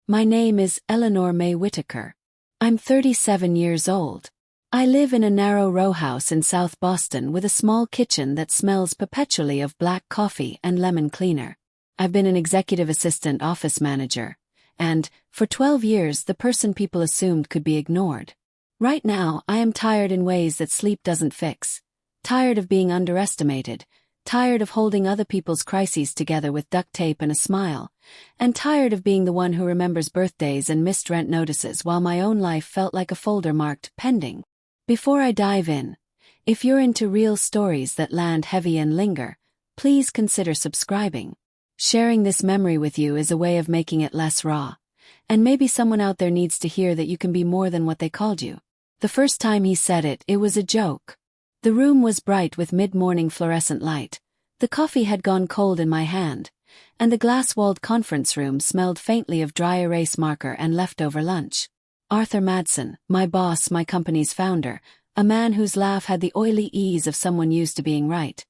My name is Eleanor May Whitaker. I'm 37 years old. I live in a narrow row house in South Boston with a small kitchen that smells perpetually of black coffee and lemon cleaner. I've been an executive assistant office manager, and, for 12 years, the person people assumed could be ignored. Right now, I am tired in ways that sleep doesn't fix. Tired of being underestimated. Tired of holding other people's crises together with duct tape and a smile. And tired of being the one who remembers birthdays and missed rent notices while my own life felt like a folder marked pending. Before I dive in, if you're into real stories that land heavy and linger, please consider subscribing. Sharing this memory with you is a way of making it less raw. And maybe someone out there needs to hear that you can be more than what they called you. The first time he said it, it was a joke. The room was bright with mid-morning fluorescent light. The coffee had gone cold in my hand, and the glass-walled conference room smelled faintly of dry erase marker and leftover lunch. Arthur Madsen, my boss, my company's founder, a man whose laugh had the oily ease of someone used to being right,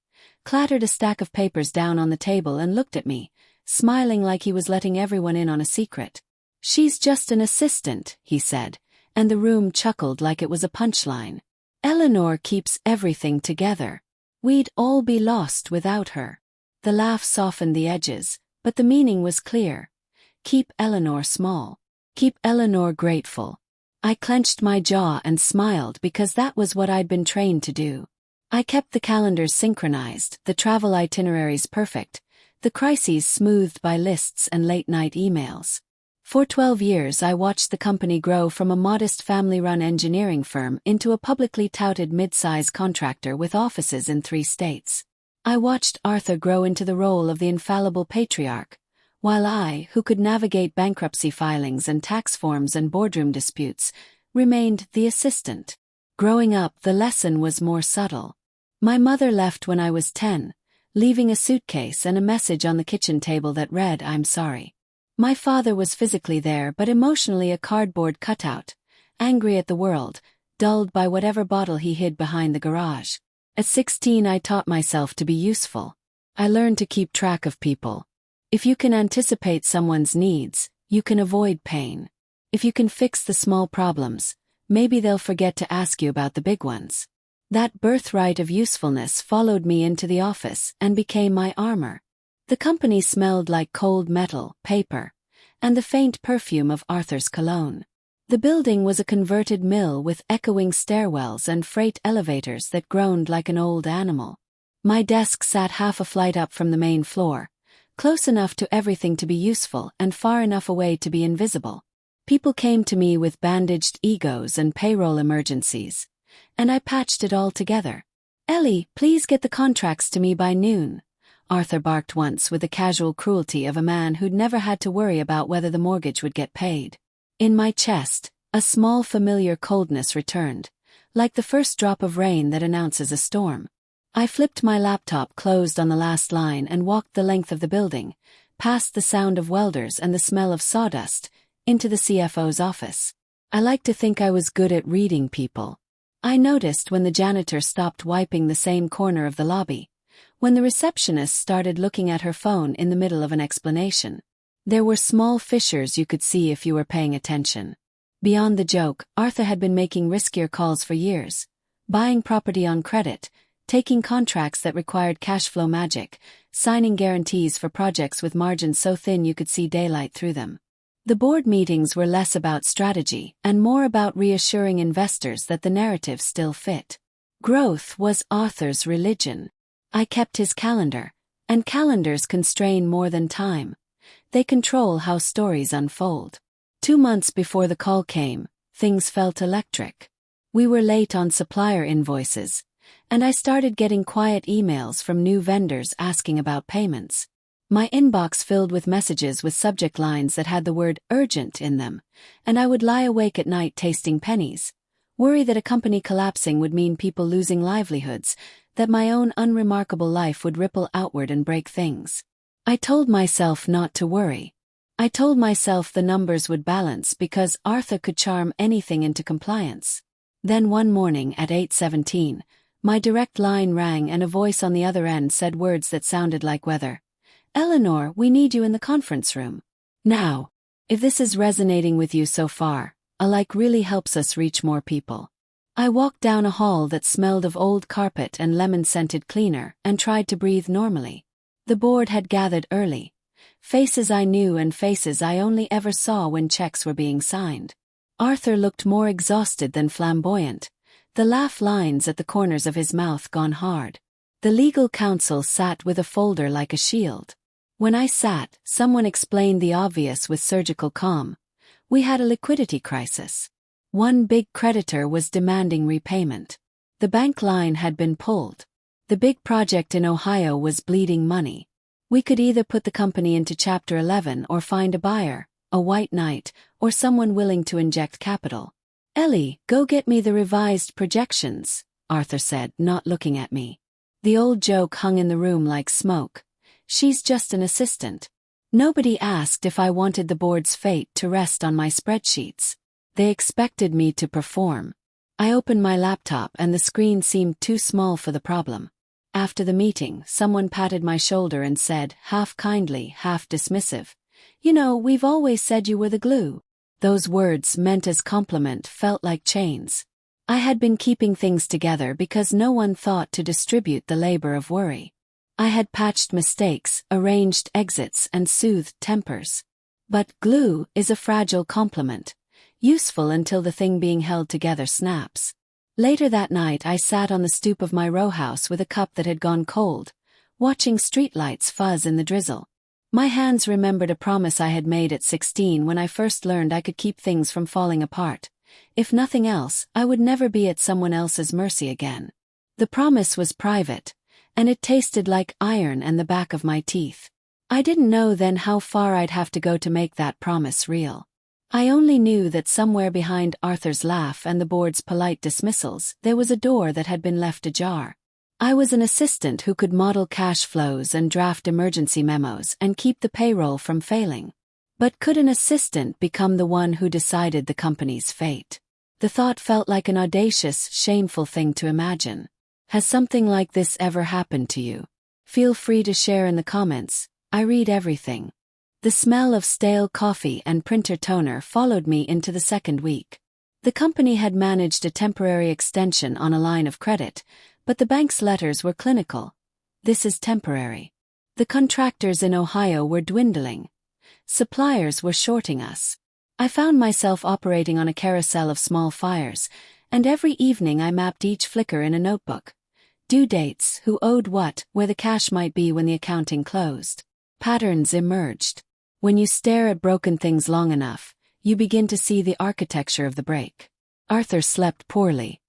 clattered a stack of papers down on the table and looked at me, smiling like he was letting everyone in on a secret. "She's just an assistant," he said, and the room chuckled like it was a punchline. "Eleanor keeps everything together. We'd all be lost without her." The laugh softened the edges, but the meaning was clear. Keep Eleanor small. Keep Eleanor grateful. I clenched my jaw and smiled because that was what I'd been trained to do. I kept the calendars synchronized, the travel itineraries perfect, the crises smoothed by lists and late-night emails. For 12 years I watched the company grow from a modest family-run engineering firm into a publicly touted mid-size contractor with offices in 3 states. I watched Arthur grow into the role of the infallible patriarch, while I, who could navigate bankruptcy filings and tax forms and boardroom disputes, remained the assistant. Growing up, the lesson was more subtle. My mother left when I was 10, leaving a suitcase and a message on the kitchen table that read, "I'm sorry." My father was physically there but emotionally a cardboard cutout, angry at the world, dulled by whatever bottle he hid behind the garage. At 16 I taught myself to be useful. I learned to keep track of people. If you can anticipate someone's needs, you can avoid pain. If you can fix the small problems, maybe they'll forget to ask you about the big ones. That birthright of usefulness followed me into the office and became my armor. The company smelled like cold metal, paper, and the faint perfume of Arthur's cologne. The building was a converted mill with echoing stairwells and freight elevators that groaned like an old animal. My desk sat half a flight up from the main floor, close enough to everything to be useful and far enough away to be invisible. People came to me with bandaged egos and payroll emergencies, and I patched it all together. "Ellie, please get the contracts to me by noon," Arthur barked once with the casual cruelty of a man who'd never had to worry about whether the mortgage would get paid. In my chest, a small familiar coldness returned, like the first drop of rain that announces a storm. I flipped my laptop closed on the last line and walked the length of the building, past the sound of welders and the smell of sawdust, into the CFO's office. I like to think I was good at reading people. I noticed when the janitor stopped wiping the same corner of the lobby, when the receptionist started looking at her phone in the middle of an explanation. There were small fissures you could see if you were paying attention. Beyond the joke, Arthur had been making riskier calls for years, buying property on credit, taking contracts that required cash flow magic, signing guarantees for projects with margins so thin you could see daylight through them. The board meetings were less about strategy and more about reassuring investors that the narrative still fit. Growth was Arthur's religion. I kept his calendar, and calendars constrain more than time. They control how stories unfold. 2 months before the call came, things felt electric. We were late on supplier invoices, and I started getting quiet emails from new vendors asking about payments. My inbox filled with messages with subject lines that had the word urgent in them, and I would lie awake at night tasting pennies, worry that a company collapsing would mean people losing livelihoods, that my own unremarkable life would ripple outward and break things. I told myself not to worry. I told myself the numbers would balance because Arthur could charm anything into compliance. Then one morning at 8:17, my direct line rang and a voice on the other end said words that sounded like weather. "Eleanor, we need you in the conference room. Now." If this is resonating with you so far, a like really helps us reach more people. I walked down a hall that smelled of old carpet and lemon-scented cleaner and tried to breathe normally. The board had gathered early. Faces I knew and faces I only ever saw when checks were being signed. Arthur looked more exhausted than flamboyant, the laugh lines at the corners of his mouth gone hard. The legal counsel sat with a folder like a shield. When I sat, someone explained the obvious with surgical calm. We had a liquidity crisis. One big creditor was demanding repayment. The bank line had been pulled. The big project in Ohio was bleeding money. We could either put the company into Chapter 11 or find a buyer, a white knight, or someone willing to inject capital. Ellie, go get me the revised projections, Arthur said, not looking at me. The old joke hung in the room like smoke. She's just an assistant. Nobody asked if I wanted the board's fate to rest on my spreadsheets. They expected me to perform. I opened my laptop and the screen seemed too small for the problem. After the meeting, someone patted my shoulder and said, half kindly, half dismissive, "You know, we've always said you were the glue." Those words, meant as compliment, felt like chains. I had been keeping things together because no one thought to distribute the labor of worry. I had patched mistakes, arranged exits, and soothed tempers. But glue is a fragile compliment, useful until the thing being held together snaps. Later that night I sat on the stoop of my row house with a cup that had gone cold, watching streetlights fuzz in the drizzle. My hands remembered a promise I had made at 16 when I first learned I could keep things from falling apart. If nothing else, I would never be at someone else's mercy again. The promise was private, and it tasted like iron and the back of my teeth. I didn't know then how far I'd have to go to make that promise real. I only knew that somewhere behind Arthur's laugh and the board's polite dismissals, there was a door that had been left ajar. I was an assistant who could model cash flows and draft emergency memos and keep the payroll from failing. But could an assistant become the one who decided the company's fate? The thought felt like an audacious, shameful thing to imagine. Has something like this ever happened to you? Feel free to share in the comments. I read everything. The smell of stale coffee and printer toner followed me into the second week. The company had managed a temporary extension on a line of credit, but the bank's letters were clinical. This is temporary. The contractors in Ohio were dwindling. Suppliers were shorting us. I found myself operating on a carousel of small fires, and every evening I mapped each flicker in a notebook. Due dates, who owed what, where the cash might be when the accounting closed. Patterns emerged. When you stare at broken things long enough, you begin to see the architecture of the break. Arthur slept poorly.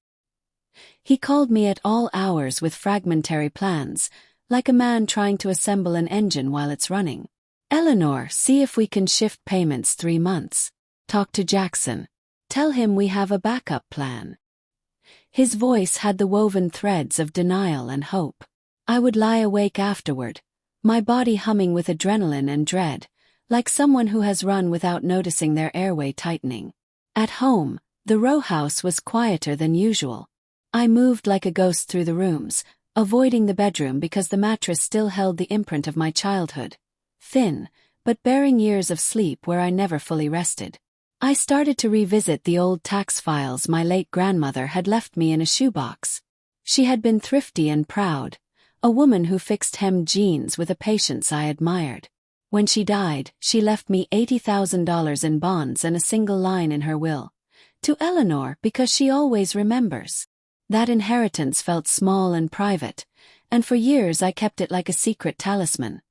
He called me at all hours with fragmentary plans, like a man trying to assemble an engine while it's running. Eleanor, see if we can shift payments 3 months. Talk to Jackson. Tell him we have a backup plan. His voice had the woven threads of denial and hope. I would lie awake afterward, my body humming with adrenaline and dread, like someone who has run without noticing their airway tightening. At home, the row house was quieter than usual. I moved like a ghost through the rooms, avoiding the bedroom because the mattress still held the imprint of my childhood. Thin, but bearing years of sleep where I never fully rested. I started to revisit the old tax files my late grandmother had left me in a shoebox. She had been thrifty and proud, a woman who fixed hemmed jeans with a patience I admired. When she died, she left me $80,000 in bonds and a single line in her will. To Eleanor because she always remembers. That inheritance felt small and private, and for years I kept it like a secret talisman.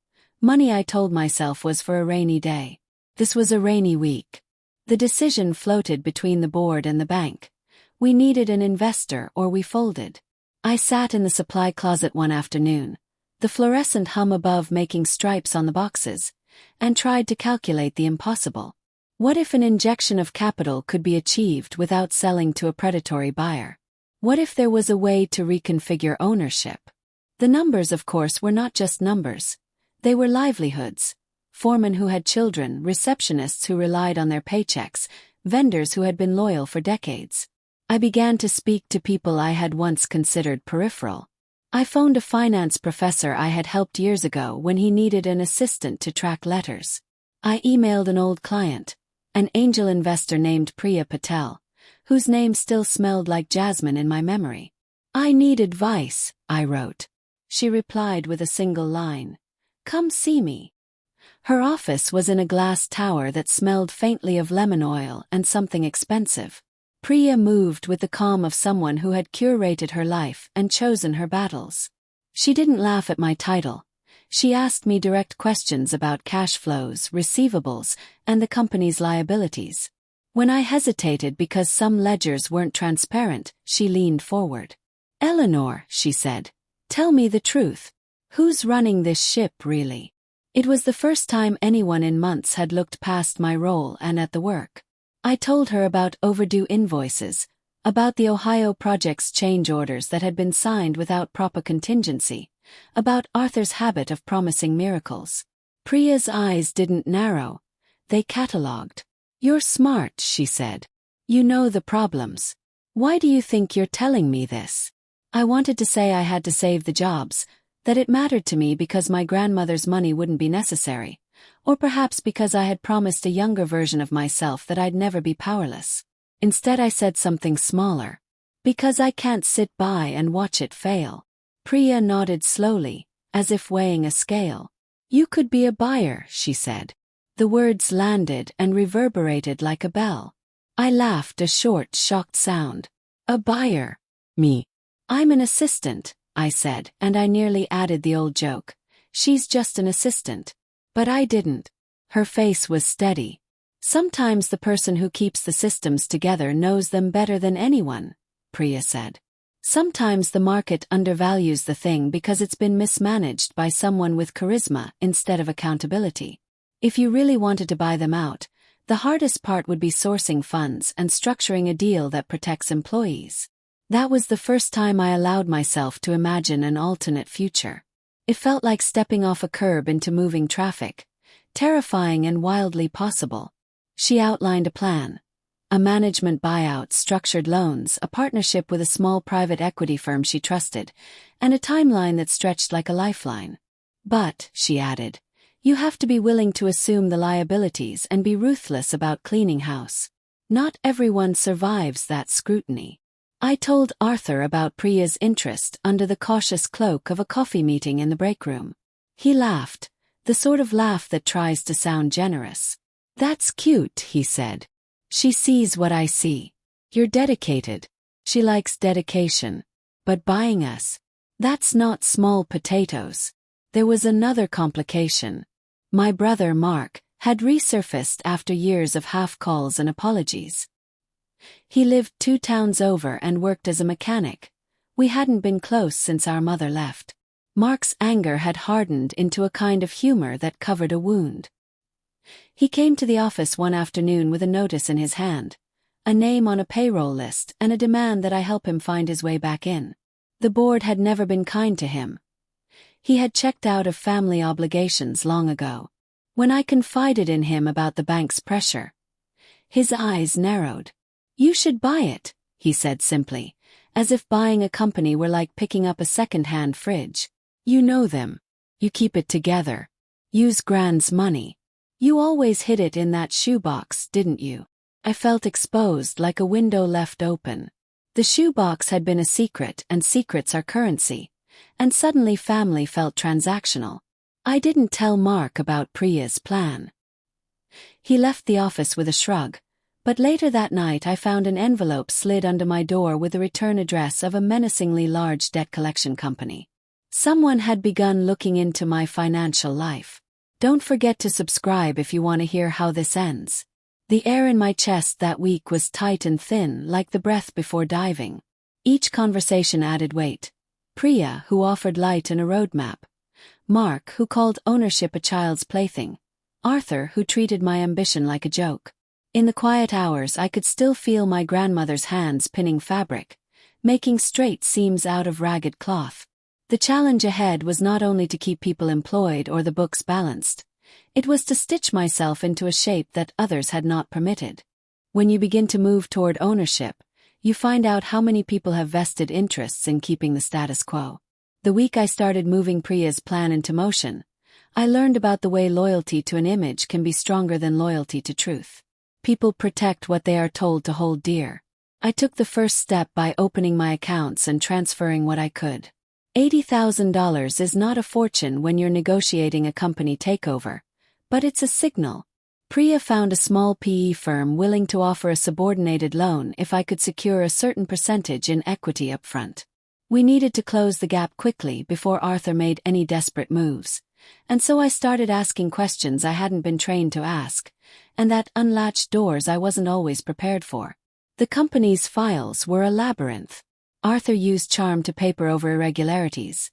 Money I told myself was for a rainy day. This was a rainy week. The decision floated between the board and the bank. We needed an investor or we folded. I sat in the supply closet one afternoon, the fluorescent hum above making stripes on the boxes, and tried to calculate the impossible. What if an injection of capital could be achieved without selling to a predatory buyer? What if there was a way to reconfigure ownership? The numbers, of course, were not just numbers. They were livelihoods. Foremen who had children, receptionists who relied on their paychecks, vendors who had been loyal for decades. I began to speak to people I had once considered peripheral. I phoned a finance professor I had helped years ago when he needed an assistant to track letters. I emailed an old client, an angel investor named Priya Patel, whose name still smelled like jasmine in my memory. I need advice, I wrote. She replied with a single line. Come see me. Her office was in a glass tower that smelled faintly of lemon oil and something expensive. Priya moved with the calm of someone who had curated her life and chosen her battles. She didn't laugh at my title. She asked me direct questions about cash flows, receivables, and the company's liabilities. When I hesitated because some ledgers weren't transparent, she leaned forward. Eleanor, she said, tell me the truth. Who's running this ship, really? It was the first time anyone in months had looked past my role and at the work. I told her about overdue invoices, about the Ohio project's change orders that had been signed without proper contingency, about Arthur's habit of promising miracles. Priya's eyes didn't narrow. They catalogued. You're smart, she said. You know the problems. Why do you think you're telling me this? I wanted to say I had to save the jobs, that it mattered to me because my grandmother's money wouldn't be necessary, or perhaps because I had promised a younger version of myself that I'd never be powerless. Instead I said something smaller. Because I can't sit by and watch it fail. Priya nodded slowly, as if weighing a scale. You could be a buyer, she said. The words landed and reverberated like a bell. I laughed, a short, shocked sound. A buyer? Me? I'm an assistant, I said, and I nearly added the old joke. She's just an assistant. But I didn't. Her face was steady. Sometimes the person who keeps the systems together knows them better than anyone, Priya said. Sometimes the market undervalues the thing because it's been mismanaged by someone with charisma instead of accountability. If you really wanted to buy them out, the hardest part would be sourcing funds and structuring a deal that protects employees. That was the first time I allowed myself to imagine an alternate future. It felt like stepping off a curb into moving traffic, terrifying and wildly possible. She outlined a plan. A management buyout, structured loans, a partnership with a small private equity firm she trusted, and a timeline that stretched like a lifeline. But, she added, you have to be willing to assume the liabilities and be ruthless about cleaning house. Not everyone survives that scrutiny. I told Arthur about Priya's interest under the cautious cloak of a coffee meeting in the break room. He laughed, the sort of laugh that tries to sound generous. That's cute, he said. She sees what I see. You're dedicated. She likes dedication. But buying us? That's not small potatoes. There was another complication. My brother Mark had resurfaced after years of half calls and apologies. He lived 2 towns over and worked as a mechanic. We hadn't been close since our mother left. Mark's anger had hardened into a kind of humor that covered a wound. He came to the office one afternoon with a notice in his hand, a name on a payroll list and a demand that I help him find his way back in. The board had never been kind to him. He had checked out of family obligations long ago. When I confided in him about the bank's pressure, his eyes narrowed. You should buy it, he said simply, as if buying a company were like picking up a second-hand fridge. You know them. You keep it together. Use Grand's money. You always hid it in that shoebox, didn't you? I felt exposed like a window left open. The shoebox had been a secret, and secrets are currency. And suddenly family felt transactional. I didn't tell Mark about Priya's plan. He left the office with a shrug, but later that night I found an envelope slid under my door with the return address of a menacingly large debt collection company. Someone had begun looking into my financial life. Don't forget to subscribe if you want to hear how this ends. The air in my chest that week was tight and thin, like the breath before diving. Each conversation added weight. Priya, who offered light and a roadmap. Mark, who called ownership a child's plaything. Arthur, who treated my ambition like a joke. In the quiet hours I could still feel my grandmother's hands pinning fabric, making straight seams out of ragged cloth. The challenge ahead was not only to keep people employed or the books balanced. It was to stitch myself into a shape that others had not permitted. When you begin to move toward ownership, you find out how many people have vested interests in keeping the status quo. The week I started moving Priya's plan into motion, I learned about the way loyalty to an image can be stronger than loyalty to truth. People protect what they are told to hold dear. I took the first step by opening my accounts and transferring what I could. $80,000 is not a fortune when you're negotiating a company takeover, but it's a signal. Priya found a small PE firm willing to offer a subordinated loan if I could secure a certain percentage in equity upfront. We needed to close the gap quickly before Arthur made any desperate moves, and so I started asking questions I hadn't been trained to ask, and that unlatched doors I wasn't always prepared for. The company's files were a labyrinth. Arthur used charm to paper over irregularities,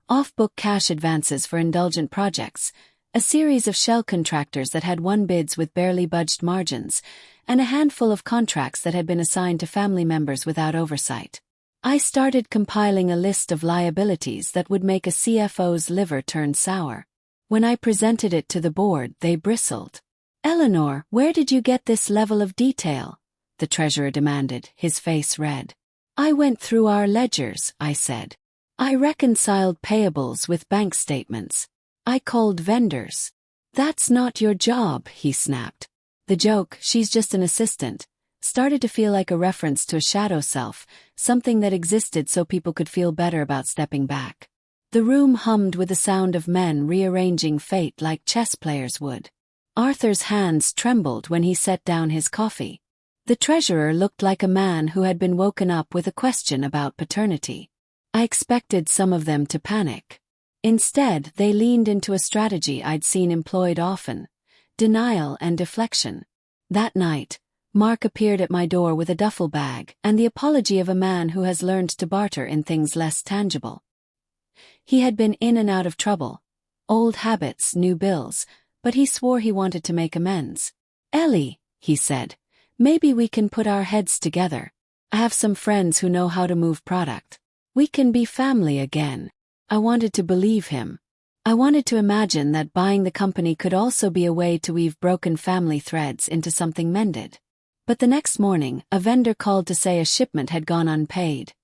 off-book cash advances for indulgent projects, a series of shell contractors that had won bids with barely budged margins, and a handful of contracts that had been assigned to family members without oversight. I started compiling a list of liabilities that would make a CFO's liver turn sour. When I presented it to the board, they bristled. "Eleanor, where did you get this level of detail?" the treasurer demanded, his face red. "I went through our ledgers," I said. "I reconciled payables with bank statements. I called vendors." "That's not your job," he snapped. The joke, "she's just an assistant," started to feel like a reference to a shadow self, something that existed so people could feel better about stepping back. The room hummed with the sound of men rearranging fate like chess players would. Arthur's hands trembled when he set down his coffee. The treasurer looked like a man who had been woken up with a question about paternity. I expected some of them to panic. Instead, they leaned into a strategy I'd seen employed often: denial and deflection. That night, Mark appeared at my door with a duffel bag and the apology of a man who has learned to barter in things less tangible. He had been in and out of trouble. Old habits, new bills, but he swore he wanted to make amends. "Ellie," he said, "maybe we can put our heads together. I have some friends who know how to move product. We can be family again." I wanted to believe him. I wanted to imagine that buying the company could also be a way to weave broken family threads into something mended. But the next morning, a vendor called to say a shipment had gone unpaid,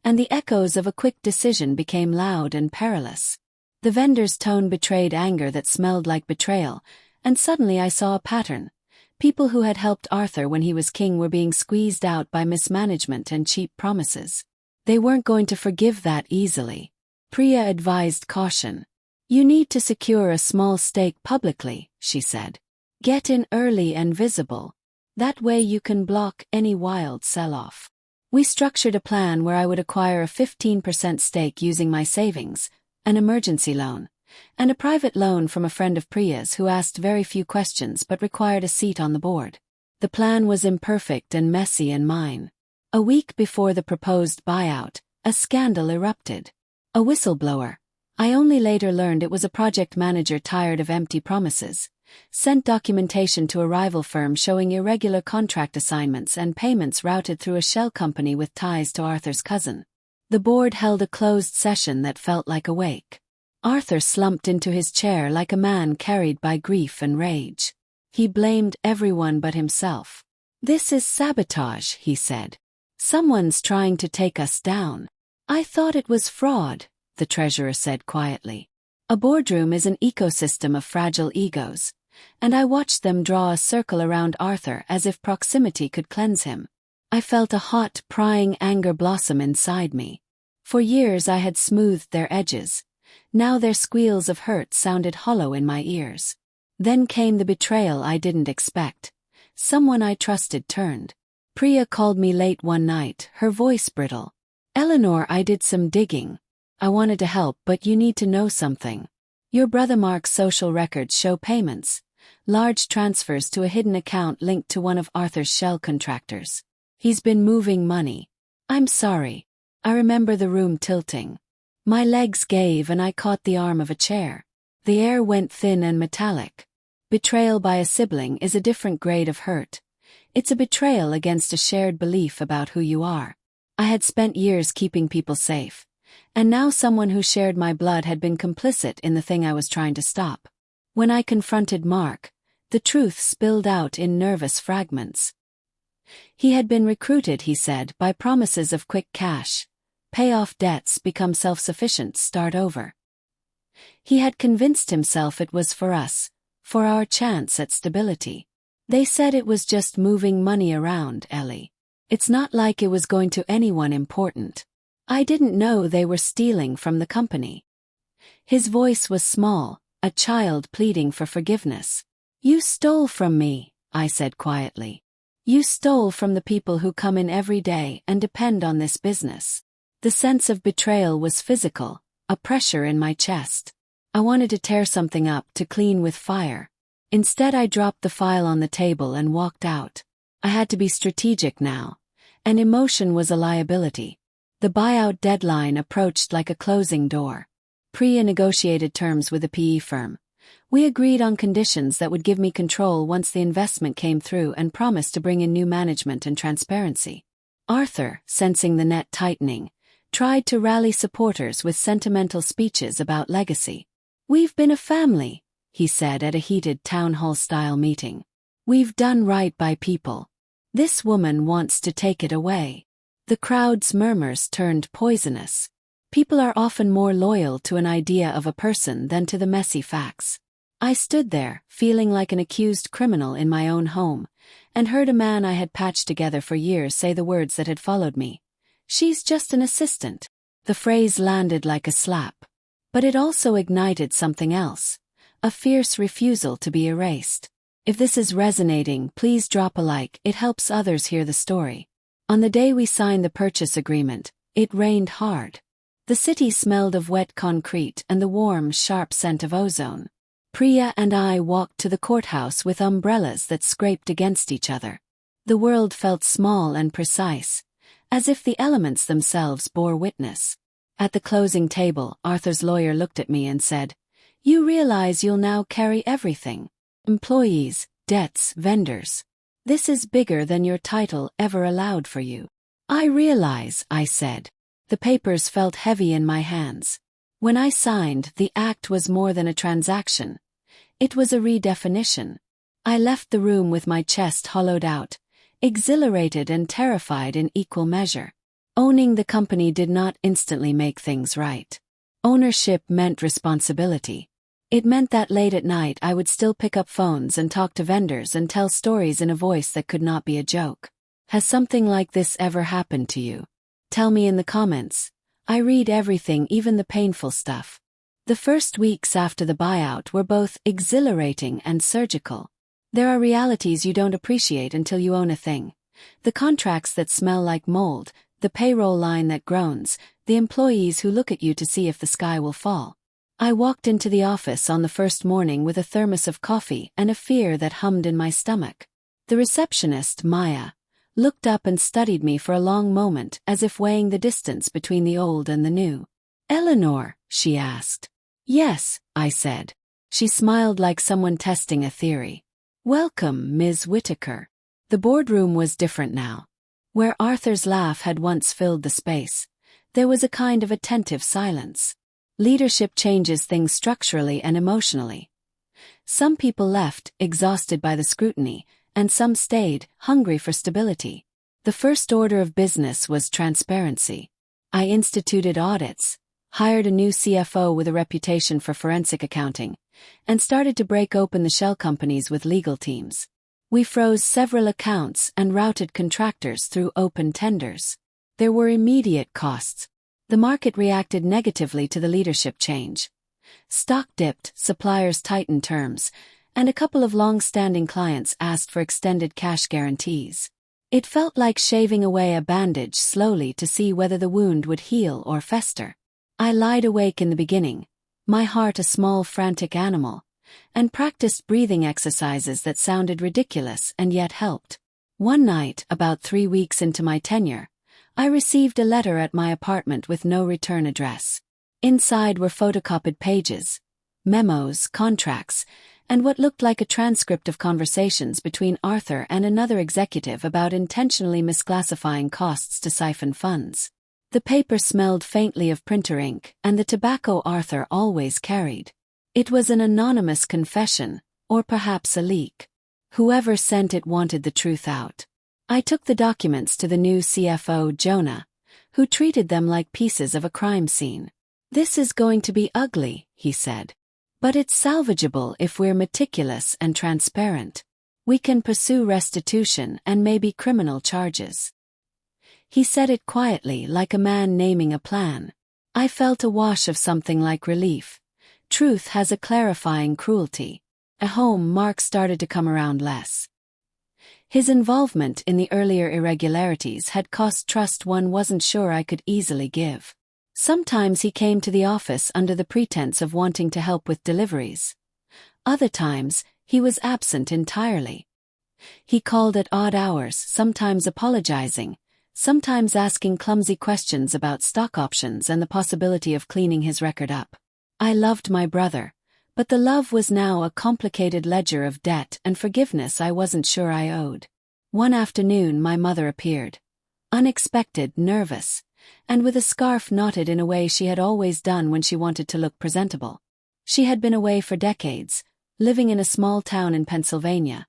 and the echoes of a quick decision became loud and perilous. The vendor's tone betrayed anger that smelled like betrayal, and suddenly I saw a pattern. People who had helped Arthur when he was king were being squeezed out by mismanagement and cheap promises. They weren't going to forgive that easily. Priya advised caution. "You need to secure a small stake publicly," she said. "Get in early and visible. That way you can block any wild sell-off." We structured a plan where I would acquire a 15% stake using my savings, an emergency loan, and a private loan from a friend of Priya's who asked very few questions but required a seat on the board. The plan was imperfect and messy and mine. A week before the proposed buyout, a scandal erupted. A whistleblower, I only later learned it was a project manager tired of empty promises, sent documentation to a rival firm showing irregular contract assignments and payments routed through a shell company with ties to Arthur's cousin. The board held a closed session that felt like a wake. Arthur slumped into his chair like a man carried by grief and rage. He blamed everyone but himself. "This is sabotage," he said. "Someone's trying to take us down." "I thought it was fraud," the treasurer said quietly. A boardroom is an ecosystem of fragile egos, and I watched them draw a circle around Arthur as if proximity could cleanse him. I felt a hot, prying anger blossom inside me. For years I had smoothed their edges. Now their squeals of hurt sounded hollow in my ears. Then came the betrayal I didn't expect. Someone I trusted turned. Priya called me late one night, her voice brittle. "Eleanor, I did some digging. I wanted to help, but you need to know something. Your brother Mark's social records show payments, large transfers to a hidden account linked to one of Arthur's shell contractors. He's been moving money." "I'm sorry." I remember the room tilting. My legs gave and I caught the arm of a chair. The air went thin and metallic. Betrayal by a sibling is a different grade of hurt. It's a betrayal against a shared belief about who you are. I had spent years keeping people safe, and now someone who shared my blood had been complicit in the thing I was trying to stop. When I confronted Mark, the truth spilled out in nervous fragments. He had been recruited, he said, by promises of quick cash. Pay off debts, become self-sufficient, start over. He had convinced himself it was for us, for our chance at stability. They said it was just moving money around, Ellie. It's not like it was going to anyone important. I didn't know they were stealing from the company. His voice was small, a child pleading for forgiveness. You stole from me, I said quietly. You stole from the people who come in every day and depend on this business. The sense of betrayal was physical, a pressure in my chest. I wanted to tear something up, to clean with fire. Instead, I dropped the file on the table and walked out. I had to be strategic now, and emotion was a liability. The buyout deadline approached like a closing door. Pre-negotiated terms with a PE firm. We agreed on conditions that would give me control once the investment came through and promised to bring in new management and transparency. Arthur, sensing the net tightening, tried to rally supporters with sentimental speeches about legacy. We've been a family, he said at a heated town hall-style meeting. We've done right by people. This woman wants to take it away. The crowd's murmurs turned poisonous. People are often more loyal to an idea of a person than to the messy facts. I stood there, feeling like an accused criminal in my own home, and heard a man I had patched together for years say the words that had followed me. She's just an assistant. The phrase landed like a slap. But it also ignited something else. A fierce refusal to be erased. If this is resonating, please drop a like, it helps others hear the story. On the day we signed the purchase agreement, it rained hard. The city smelled of wet concrete and the warm, sharp scent of ozone. Priya and I walked to the courthouse with umbrellas that scraped against each other. The world felt small and precise, as if the elements themselves bore witness. At the closing table, Arthur's lawyer looked at me and said, "You realize you'll now carry everything. Employees, debts, vendors. This is bigger than your title ever allowed for you." "I realize," I said. The papers felt heavy in my hands. When I signed, the act was more than a transaction. It was a redefinition. I left the room with my chest hollowed out, exhilarated and terrified in equal measure. Owning the company did not instantly make things right. Ownership meant responsibility. It meant that late at night I would still pick up phones and talk to vendors and tell stories in a voice that could not be a joke. Has something like this ever happened to you? Tell me in the comments. I read everything, even the painful stuff. The first weeks after the buyout were both exhilarating and surgical. There are realities you don't appreciate until you own a thing. The contracts that smell like mold, the payroll line that groans, the employees who look at you to see if the sky will fall. I walked into the office on the first morning with a thermos of coffee and a fear that hummed in my stomach. The receptionist, Maya, looked up and studied me for a long moment as if weighing the distance between the old and the new. "Eleanor?" she asked. "Yes," I said. She smiled like someone testing a theory. "Welcome, Ms. Whitaker." The boardroom was different now. Where Arthur's laugh had once filled the space, there was a kind of attentive silence. Leadership changes things structurally and emotionally. Some people left, exhausted by the scrutiny, and some stayed, hungry for stability. The first order of business was transparency. I instituted audits, hired a new CFO with a reputation for forensic accounting, and started to break open the shell companies with legal teams. We froze several accounts and routed contractors through open tenders. There were immediate costs. The market reacted negatively to the leadership change. Stock dipped, suppliers tightened terms, and a couple of long-standing clients asked for extended cash guarantees. It felt like shaving away a bandage slowly to see whether the wound would heal or fester. I lied awake in the beginning, my heart a small frantic animal, and practiced breathing exercises that sounded ridiculous and yet helped. One night, about 3 weeks into my tenure, I received a letter at my apartment with no return address. Inside were photocopied pages, memos, contracts, and what looked like a transcript of conversations between Arthur and another executive about intentionally misclassifying costs to siphon funds. The paper smelled faintly of printer ink and the tobacco Arthur always carried. It was an anonymous confession, or perhaps a leak. Whoever sent it wanted the truth out. I took the documents to the new CFO, Jonah, who treated them like pieces of a crime scene. "This is going to be ugly," he said. But it's salvageable if we're meticulous and transparent. We can pursue restitution and maybe criminal charges. He said it quietly, like a man naming a plan. I felt a wash of something like relief. Truth has a clarifying cruelty. At home, Mark started to come around less. His involvement in the earlier irregularities had cost trust one wasn't sure I could easily give. Sometimes he came to the office under the pretense of wanting to help with deliveries. Other times, he was absent entirely. He called at odd hours, sometimes apologizing, sometimes asking clumsy questions about stock options and the possibility of cleaning his record up. I loved my brother, but the love was now a complicated ledger of debt and forgiveness I wasn't sure I owed. One afternoon my mother appeared. Unexpected, nervous, and with a scarf knotted in a way she had always done when she wanted to look presentable. She had been away for decades, living in a small town in Pennsylvania,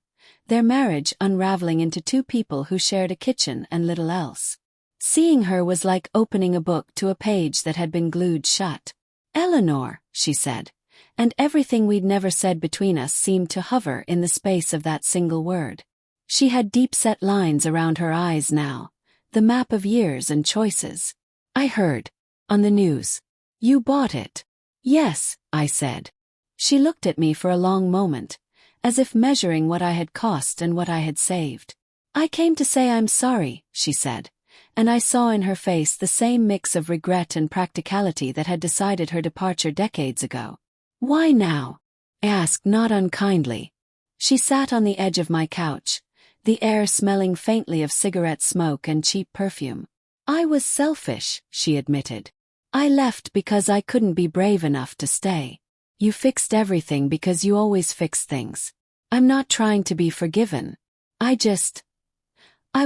their marriage unraveling into two people who shared a kitchen and little else. Seeing her was like opening a book to a page that had been glued shut. "Eleanor," she said, and everything we'd never said between us seemed to hover in the space of that single word. She had deep-set lines around her eyes now, the map of years and choices. "I heard. On the news. You bought it." "Yes," I said. She looked at me for a long moment, as if measuring what I had cost and what I had saved. "I came to say I'm sorry," she said, and I saw in her face the same mix of regret and practicality that had decided her departure decades ago. "Why now?" I asked, not unkindly. She sat on the edge of my couch, the air smelling faintly of cigarette smoke and cheap perfume. "I was selfish," she admitted. "I left because I couldn't be brave enough to stay. You fixed everything because you always fix things. I'm not trying to be forgiven. I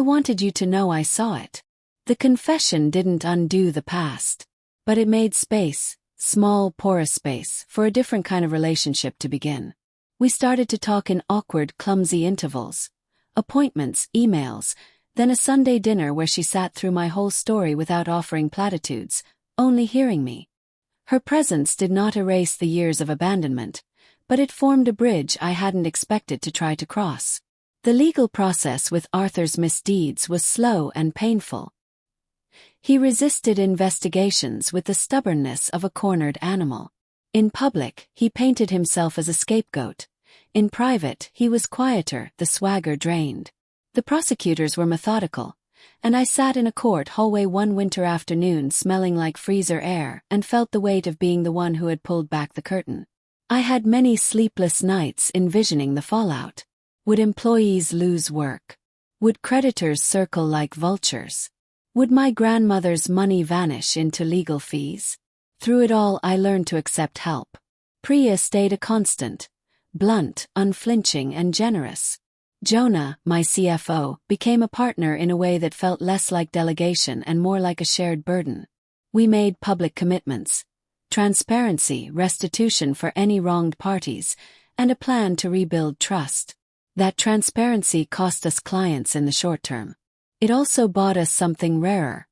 wanted you to know I saw it." The confession didn't undo the past, but it made space, small, porous space, for a different kind of relationship to begin. We started to talk in awkward, clumsy intervals. Appointments, emails, then a Sunday dinner where she sat through my whole story without offering platitudes, only hearing me. Her presence did not erase the years of abandonment, but it formed a bridge I hadn't expected to try to cross. The legal process with Arthur's misdeeds was slow and painful. He resisted investigations with the stubbornness of a cornered animal. In public, he painted himself as a scapegoat. In private, he was quieter, the swagger drained. The prosecutors were methodical, and I sat in a court hallway one winter afternoon smelling like freezer air and felt the weight of being the one who had pulled back the curtain. I had many sleepless nights envisioning the fallout. Would employees lose work? Would creditors circle like vultures? Would my grandmother's money vanish into legal fees? Through it all, I learned to accept help. Priya stayed a constant, blunt, unflinching, and generous. Jonah, my CFO, became a partner in a way that felt less like delegation and more like a shared burden. We made public commitments, transparency, restitution for any wronged parties, and a plan to rebuild trust. That transparency cost us clients in the short term. It also bought us something rarer: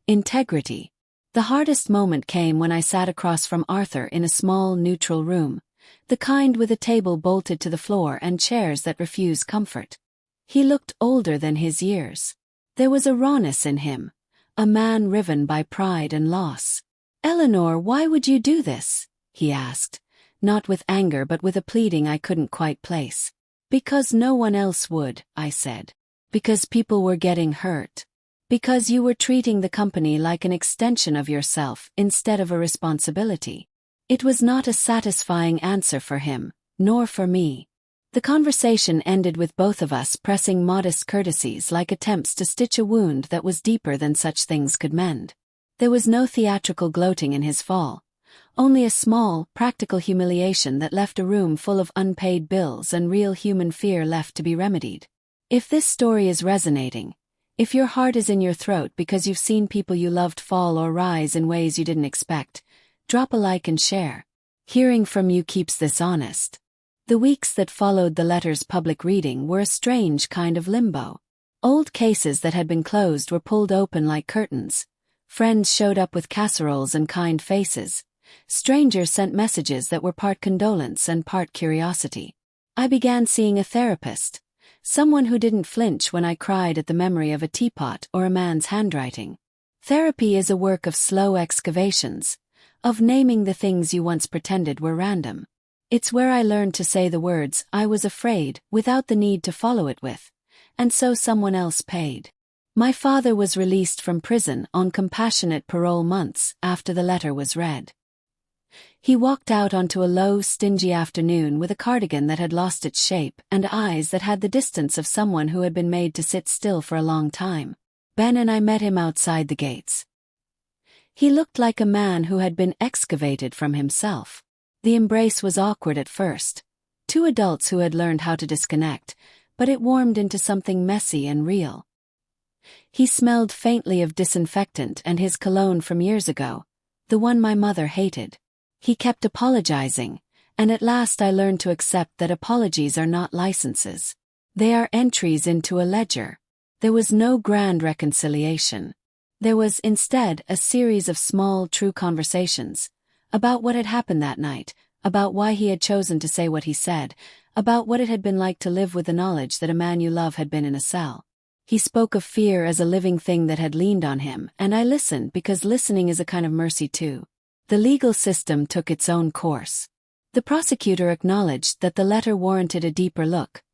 integrity. The hardest moment came when I sat across from Arthur in a small, neutral room, the kind with a table bolted to the floor and chairs that refuse comfort. He looked older than his years. There was a rawness in him, a man riven by pride and loss. "Eleanor, why would you do this?" he asked, not with anger but with a pleading I couldn't quite place. "Because no one else would," I said. "Because people were getting hurt. Because you were treating the company like an extension of yourself instead of a responsibility." It was not a satisfying answer for him, nor for me. The conversation ended with both of us pressing modest courtesies like attempts to stitch a wound that was deeper than such things could mend. There was no theatrical gloating in his fall, only a small, practical humiliation that left a room full of unpaid bills and real human fear left to be remedied. If this story is resonating, if your heart is in your throat because you've seen people you loved fall or rise in ways you didn't expect, drop a like and share. Hearing from you keeps this honest. The weeks that followed the letter's public reading were a strange kind of limbo. Old cases that had been closed were pulled open like curtains. Friends showed up with casseroles and kind faces. Strangers sent messages that were part condolence and part curiosity. I began seeing a therapist, someone who didn't flinch when I cried at the memory of a teapot or a man's handwriting. Therapy is a work of slow excavations, of naming the things you once pretended were random. It's where I learned to say the words "I was afraid" without the need to follow it with, "and so someone else paid." My father was released from prison on compassionate parole months after the letter was read. He walked out onto a low, stingy afternoon with a cardigan that had lost its shape and eyes that had the distance of someone who had been made to sit still for a long time. Ben and I met him outside the gates. He looked like a man who had been excavated from himself. The embrace was awkward at first, two adults who had learned how to disconnect, but it warmed into something messy and real. He smelled faintly of disinfectant and his cologne from years ago, the one my mother hated. He kept apologizing, and at last I learned to accept that apologies are not licenses. They are entries into a ledger. There was no grand reconciliation. There was, instead, a series of small, true conversations about what had happened that night, about why he had chosen to say what he said, about what it had been like to live with the knowledge that a man you love had been in a cell. He spoke of fear as a living thing that had leaned on him, and I listened because listening is a kind of mercy too. The legal system took its own course. The prosecutor acknowledged that the letter warranted a deeper look,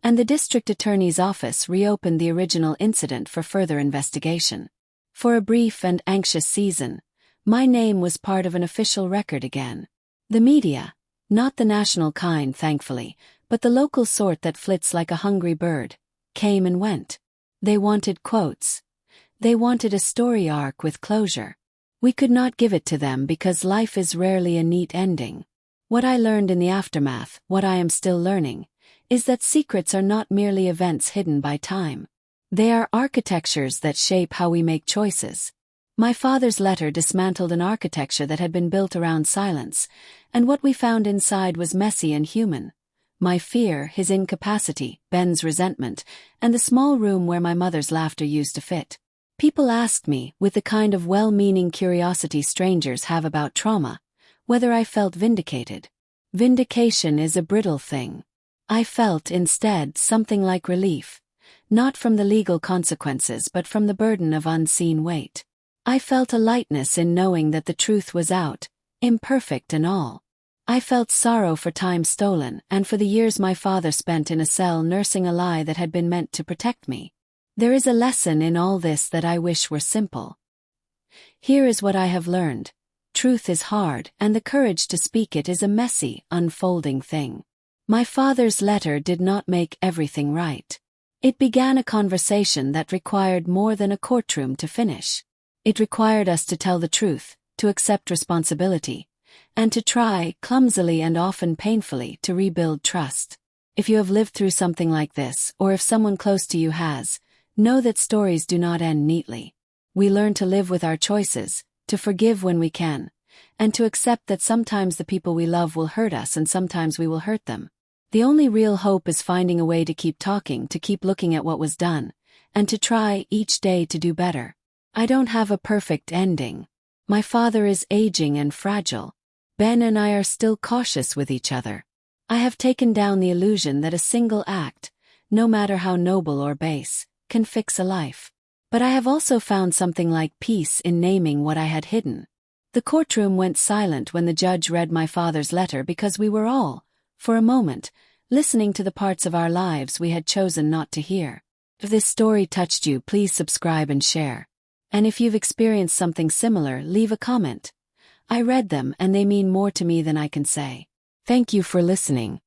and the district attorney's office reopened the original incident for further investigation. For a brief and anxious season, my name was part of an official record again. The media, not the national kind thankfully, but the local sort that flits like a hungry bird, came and went. They wanted quotes. They wanted a story arc with closure. We could not give it to them because life is rarely a neat ending. What I learned in the aftermath, what I am still learning, is that secrets are not merely events hidden by time. They are architectures that shape how we make choices. My father's letter dismantled an architecture that had been built around silence, and what we found inside was messy and human. My fear, his incapacity, Ben's resentment, and the small room where my mother's laughter used to fit. People asked me, with the kind of well-meaning curiosity strangers have about trauma, whether I felt vindicated. Vindication is a brittle thing. I felt, instead, something like relief, not from the legal consequences but from the burden of unseen weight. I felt a lightness in knowing that the truth was out, imperfect and all. I felt sorrow for time stolen and for the years my father spent in a cell nursing a lie that had been meant to protect me. There is a lesson in all this that I wish were simple. Here is what I have learned. Truth is hard, and the courage to speak it is a messy, unfolding thing. My father's letter did not make everything right. It began a conversation that required more than a courtroom to finish. It required us to tell the truth, to accept responsibility, and to try, clumsily and often painfully, to rebuild trust. If you have lived through something like this, or if someone close to you has, know that stories do not end neatly. We learn to live with our choices, to forgive when we can, and to accept that sometimes the people we love will hurt us and sometimes we will hurt them. The only real hope is finding a way to keep talking, to keep looking at what was done, and to try, each day, to do better. I don't have a perfect ending. My father is aging and fragile. Ben and I are still cautious with each other. I have taken down the illusion that a single act, no matter how noble or base, can fix a life. But I have also found something like peace in naming what I had hidden. The courtroom went silent when the judge read my father's letter because we were all, for a moment, listening to the parts of our lives we had chosen not to hear. If this story touched you, please subscribe and share. And if you've experienced something similar, leave a comment. I read them and they mean more to me than I can say. Thank you for listening.